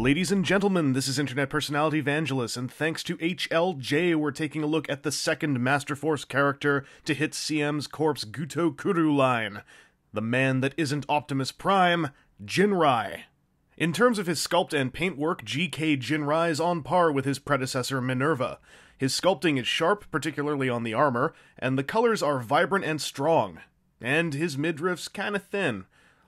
Ladies and gentlemen, this is Internet Personality Vangelus, and thanks to HLJ, we're taking a look at the second Master Force character to hit CM's Corp's Gutto Kuru line. The man that isn't Optimus Prime, Ginrai. In terms of his sculpt and paintwork, GK Ginrai is on par with his predecessor Minerva. His sculpting is sharp, particularly on the armor, and the colors are vibrant and strong. And his midriff's kinda thin.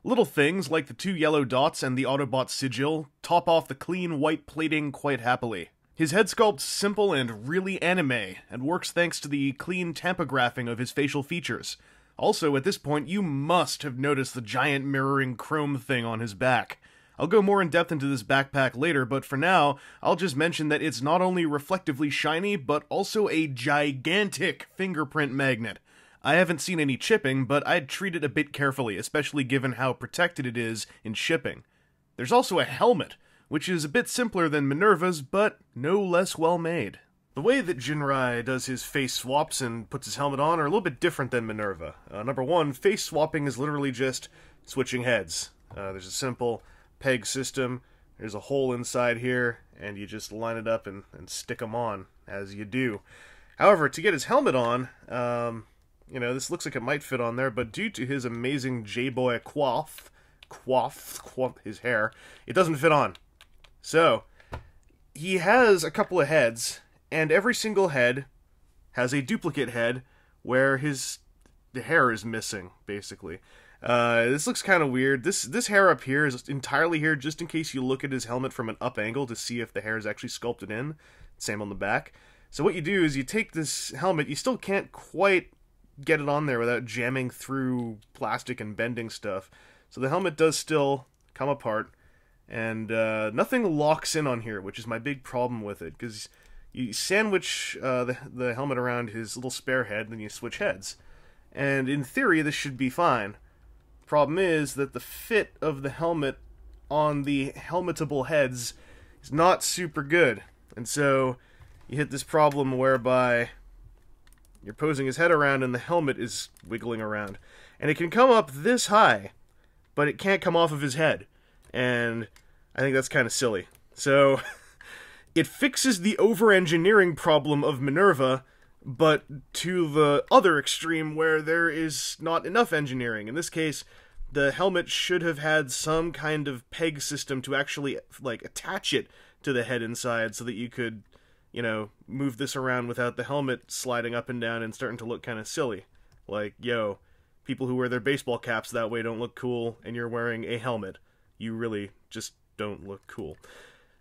Little things like the 2 yellow dots and the Autobot sigil top off the clean white plating quite happily. His head sculpt's simple and really anime, and works thanks to the clean tampagraphing of his facial features. Also, at this point, you must have noticed the giant mirroring chrome thing on his back. I'll go more in depth into this backpack later, but for now, I'll just mention that it's not only reflectively shiny, but also a gigantic fingerprint magnet. I haven't seen any chipping, but I'd treat it a bit carefully, especially given how protected it is in shipping. There's also a helmet, which is a bit simpler than Minerva's, but no less well made. The way that Ginrai does his face swaps and puts his helmet on are a little bit different than Minerva. Number one, face swapping is literally just switching heads. There's a simple peg system, there's a hole inside here, and you just line it up and stick them on, as you do. However, to get his helmet on, you know, this looks like it might fit on there, but due to his amazing J-boy coif, his hair, it doesn't fit on. So, he has a couple of heads, and every single head has a duplicate head where the hair is missing, basically. This looks kind of weird. This hair up here is entirely here just in case you look at his helmet from an up angle to see if the hair is actually sculpted in. Same on the back. So what you do is you take this helmet, you still can't quite get it on there without jamming through plastic and bending stuff. So the helmet does still come apart, and nothing locks in on here, which is my big problem with it, because you sandwich the helmet around his little spare head, and then you switch heads. And in theory, this should be fine. Problem is that the fit of the helmet on the helmetable heads is not super good. And so you hit this problem whereby you're posing his head around and the helmet is wiggling around. And it can come up this high, but it can't come off of his head. And I think that's kind of silly. So it fixes the over-engineering problem of Minerva, but to the other extreme where there is not enough engineering. In this case, the helmet should have had some kind of peg system to actually, like, attach it to the head inside so that you could, you know, move this around without the helmet sliding up and down and starting to look kind of silly. Like, yo, people who wear their baseball caps that way don't look cool, and you're wearing a helmet. You really just don't look cool.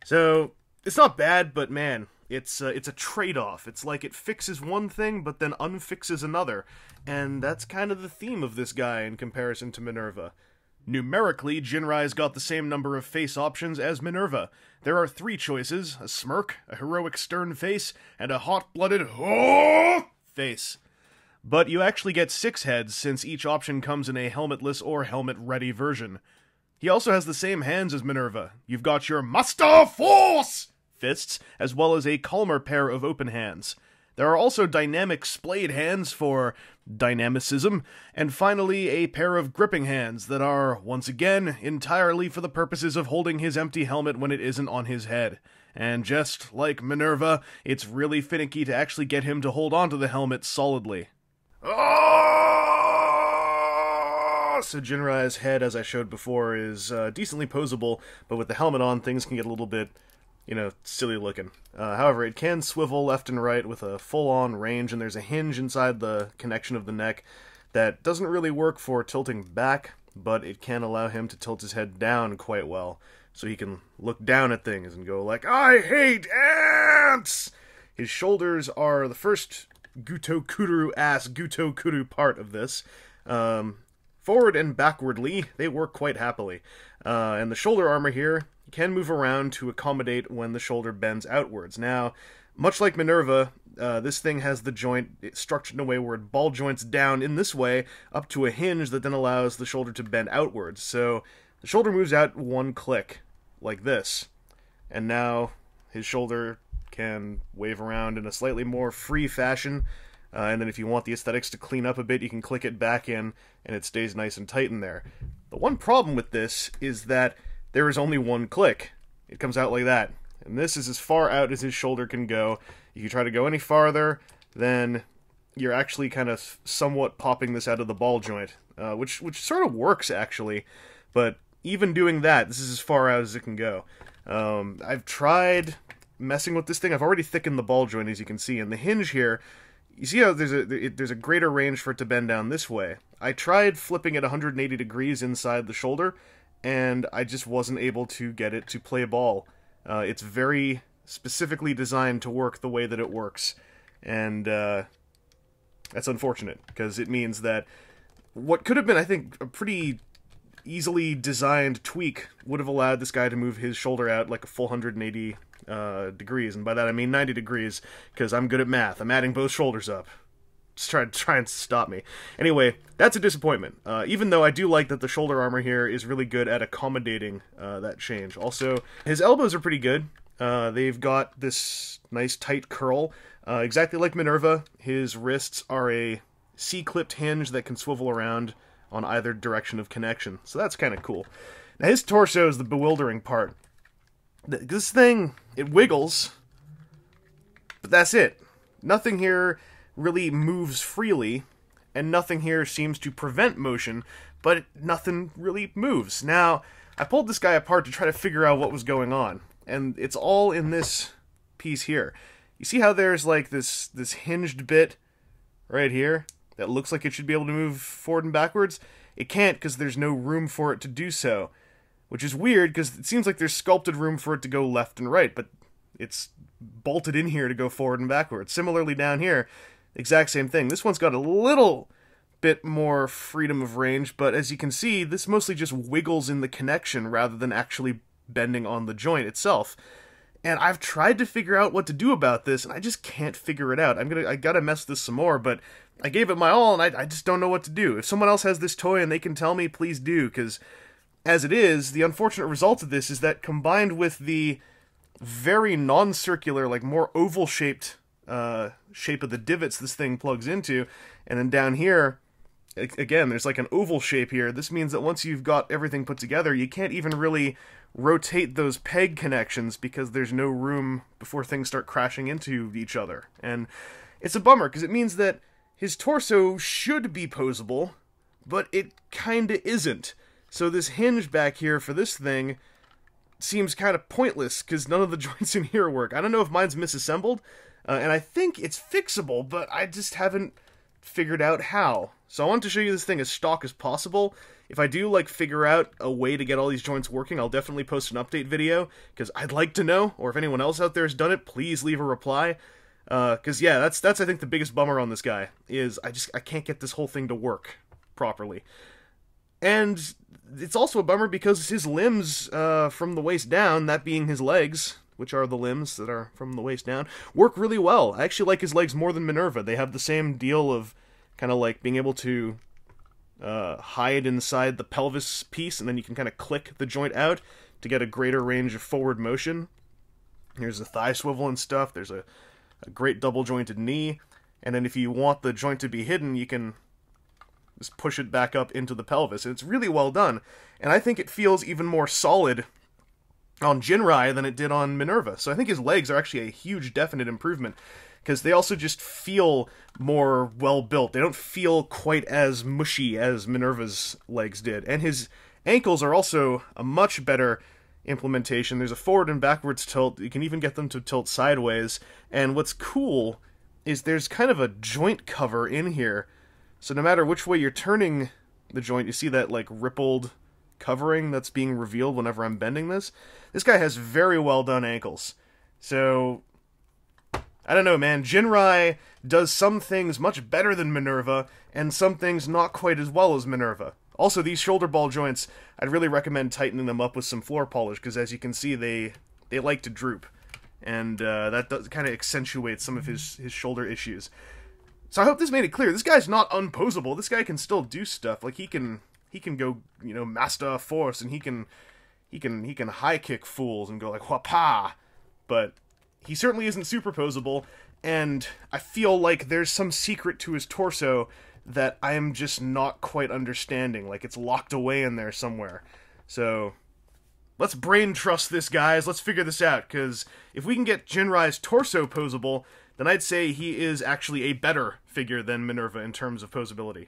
So, it's not bad, but man, it's a trade-off. It's like it fixes one thing, but then unfixes another. And that's kind of the theme of this guy in comparison to Minerva. Numerically, Ginrai's got the same number of face options as Minerva. There are 3 choices: a smirk, a heroic stern face, and a hot-blooded face. But you actually get 6 heads, since each option comes in a helmetless or helmet-ready version. He also has the same hands as Minerva. You've got your Master Force fists, as well as a calmer pair of open hands. There are also dynamic splayed hands for dynamicism, and finally a pair of gripping hands that are, once again, entirely for the purposes of holding his empty helmet when it isn't on his head. And just like Minerva, it's really finicky to actually get him to hold onto the helmet solidly. So Ginrai's head, as I showed before, is decently posable, but with the helmet on, things can get a little bit, you know, silly looking. However, it can swivel left and right with a full-on range, and there's a hinge inside the connection of the neck that doesn't really work for tilting back, but it can allow him to tilt his head down quite well, so he can look down at things and go like, "I hate ants!" His shoulders are the first Gutto Kuru-ass Gutto Kuru part of this. Forward and backwardly, they work quite happily. And the shoulder armor here can move around to accommodate when the shoulder bends outwards. Now, much like Minerva, this thing has the joint structured in a way where it ball joints down in this way up to a hinge that then allows the shoulder to bend outwards. So the shoulder moves out one click, like this. And now his shoulder can wave around in a slightly more free fashion. And then if you want the aesthetics to clean up a bit, you can click it back in, and it stays nice and tight in there. The one problem with this is that there is only one click. it comes out like that. And this is as far out as his shoulder can go. If you try to go any farther, then you're actually kind of somewhat popping this out of the ball joint, which sort of works, actually. But even doing that, this is as far out as it can go. I've tried messing with this thing. I've already thickened the ball joint, as you can see. And the hinge here, you see how there's a greater range for it to bend down this way. I tried flipping it 180 degrees inside the shoulder, and I just wasn't able to get it to play ball. It's very specifically designed to work the way that it works. And that's unfortunate, because it means that what could have been, I think, a pretty easily designed tweak would have allowed this guy to move his shoulder out like a full 180 degrees, and by that I mean 90 degrees, because I'm good at math. I'm adding both shoulders up. Just try and stop me. Anyway, that's a disappointment, even though I do like that the shoulder armor here is really good at accommodating that change. Also, his elbows are pretty good. They've got this nice tight curl, exactly like Minerva. His wrists are a C-clipped hinge that can swivel around on either direction of connection, so that's kind of cool. Now his torso is the bewildering part. This thing, it wiggles, but that's it. Nothing here really moves freely, and nothing here seems to prevent motion, but nothing really moves. Now, I pulled this guy apart to try to figure out what was going on, and it's all in this piece here. You see how there's like this hinged bit right here that looks like it should be able to move forward and backwards? It can't, because there's no room for it to do so. Which is weird, because it seems like there's sculpted room for it to go left and right, but it's bolted in here to go forward and backwards. Similarly down here, exact same thing. This one's got a little bit more freedom of range, but as you can see, this mostly just wiggles in the connection rather than actually bending on the joint itself. And I've tried to figure out what to do about this, and I just can't figure it out. I gotta mess this some more, but I gave it my all, and I just don't know what to do. If someone else has this toy and they can tell me, please do, because as it is, the unfortunate result of this is that combined with the very non-circular, like more oval-shaped shape of the divots this thing plugs into, and then down here, again, there's like an oval shape here. This means that once you've got everything put together, you can't even really rotate those peg connections because there's no room before things start crashing into each other. And it's a bummer, because it means that his torso should be posable, but it kinda isn't. So this hinge back here for this thing seems kind of pointless, because none of the joints in here work. I don't know if mine's misassembled, and I think it's fixable, but I just haven't figured out how. So I wanted to show you this thing as stock as possible. If I do, like, figure out a way to get all these joints working, I'll definitely post an update video, because I'd like to know, or if anyone else out there has done it, please leave a reply. Because, yeah, that's I think, the biggest bummer on this guy, is I can't get this whole thing to work properly. And it's also a bummer because his limbs from the waist down, that being his legs, which are the limbs that are from the waist down, work really well. I actually like his legs more than Minerva. They have the same deal of kind of like being able to hide inside the pelvis piece, and then you can kind of click the joint out to get a greater range of forward motion. Here's the thigh swivel and stuff. There's a great double-jointed knee. And then if you want the joint to be hidden, you can just push it back up into the pelvis. And it's really well done. And I think it feels even more solid on Ginrai than it did on Minerva. So I think his legs are actually a huge definite improvement, because they also just feel more well-built. They don't feel quite as mushy as Minerva's legs did. And his ankles are also a much better implementation. There's a forward and backwards tilt. You can even get them to tilt sideways. And what's cool is there's kind of a joint cover in here. So no matter which way you're turning the joint, you see that like rippled covering that's being revealed whenever I'm bending this. This guy has very well done ankles. So I don't know, man. Ginrai does some things much better than Minerva, and some things not quite as well as Minerva. Also, these shoulder ball joints, I'd really recommend tightening them up with some floor polish, because as you can see, they like to droop. And that does kind of accentuate some of his shoulder issues. So I hope this made it clear. This guy's not unposable. This guy can still do stuff. Like, he can go, you know, master force, and he can high kick fools and go like, whapa! But he certainly isn't superposable, and I feel like there's some secret to his torso that I am just not quite understanding. Like, it's locked away in there somewhere. So Let's brain trust this, guys. Let's figure this out, because if we can get Ginrai's torso posable, then I'd say he is actually a better figure than Minerva in terms of posability.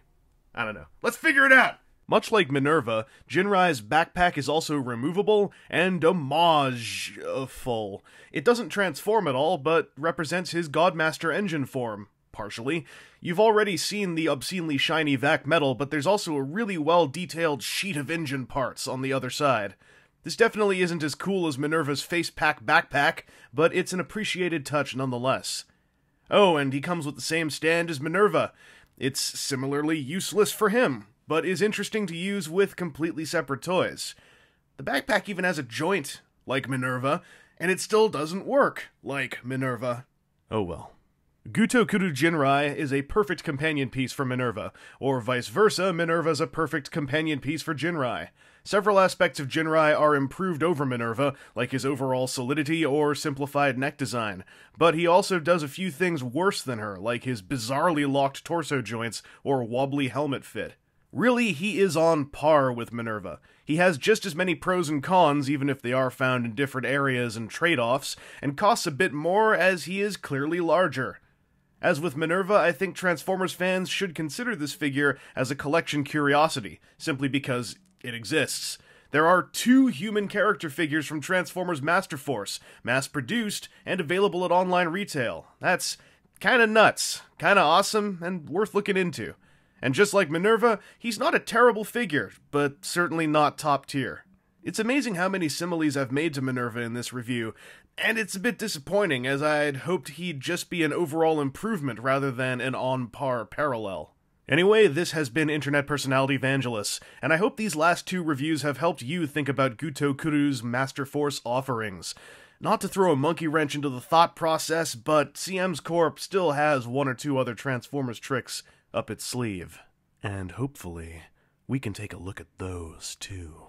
I don't know. Let's figure it out! Much like Minerva, Ginrai's backpack is also removable and homage-ful. It doesn't transform at all, but represents his Godmaster engine form, partially. You've already seen the obscenely shiny vac metal, but there's also a really well-detailed sheet of engine parts on the other side. This definitely isn't as cool as Minerva's face pack backpack, but it's an appreciated touch nonetheless. Oh, and he comes with the same stand as Minerva. It's similarly useless for him, but is interesting to use with completely separate toys. The backpack even has a joint, like Minerva, and it still doesn't work, like Minerva. Oh well. Gutto Kuru Ginrai is a perfect companion piece for Minerva, or vice versa, Minerva's a perfect companion piece for Ginrai. Several aspects of Ginrai are improved over Minerva, like his overall solidity or simplified neck design, but he also does a few things worse than her, like his bizarrely locked torso joints or wobbly helmet fit. Really, he is on par with Minerva. He has just as many pros and cons, even if they are found in different areas and trade-offs, and costs a bit more as he is clearly larger. As with Minerva, I think Transformers fans should consider this figure as a collection curiosity, simply because it exists. There are 2 human character figures from Transformers Master Force, mass-produced and available at online retail. That's kinda nuts, kinda awesome, and worth looking into. And just like Minerva, he's not a terrible figure, but certainly not top tier. It's amazing how many similes I've made to Minerva in this review, and it's a bit disappointing, as I'd hoped he'd just be an overall improvement rather than an on-par parallel. Anyway, this has been Internet Personality Vangelus, and I hope these last 2 reviews have helped you think about Gutto Kuru's Master Force offerings. Not to throw a monkey wrench into the thought process, but CM's Corp still has 1 or 2 other Transformers tricks up its sleeve. And hopefully, we can take a look at those too.